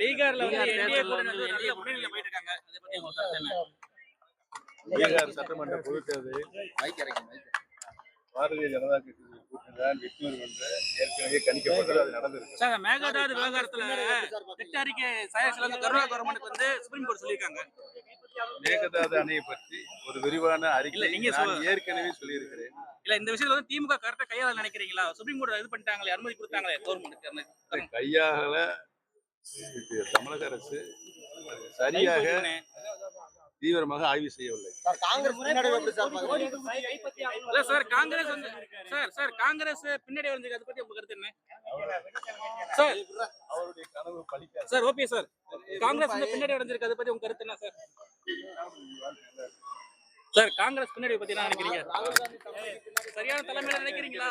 பீகார்ல வந்து என்டிஏ கூட்டணி வந்து நல்ல முன்னணியில போயிட்டு இருக்காங்க. அதை பத்தி உங்க கருத்து என்ன? பீகார் சட்டமன்ற பொதுத் தேர்தலில் பாரதிய ஜனதா கட்சி கூட்டணி தான் வெற்றி பெறும் என்று ஏற்கனவே கணிக்கப்பட்டது. அது நடந்திருக்கு. சார், மேகதாது விவகாரத்துல திட்ட அறிக்கை கருணா கவர்மெண்ட் வந்து சுப்ரீம் கோர்ட் சொல்லியிருக்காங்க. மேகதாது அணையை பற்றி ஒரு விரிவான அறிக்கை நான் ஏற்கனவே சொல்லியிருக்கிறேன். இல்ல, இந்த விஷயத்துல வந்து திமுக கரெக்டா கையாள நினைக்கிறீங்களா? சுப்ரீம் கோர்ட் இது பண்ணிட்டாங்களே, அனுமதி கொடுத்தாங்களே கவர்மெண்ட் கையாள தமிழக அரசு சரியாக தீவிரமாக ஆய்வு செய்யவில்லை. காங்கிரஸ் பின்னாடி வந்து அதை பத்தி உங்க கருத்து என்ன சார்? அவருடைய கனவு பலிக்காது சார். ஓகே சார், காங்கிரஸ் வந்து பின்னாடி அடைஞ்சிருக்கு, அதை பத்தி உங்க கருத்து என்ன சார்? சார், காங்கிரஸ் பின்னாடி பத்தி என்ன நினைக்கிறீங்க? சரியான தலைமையில நினைக்கிறீங்களா?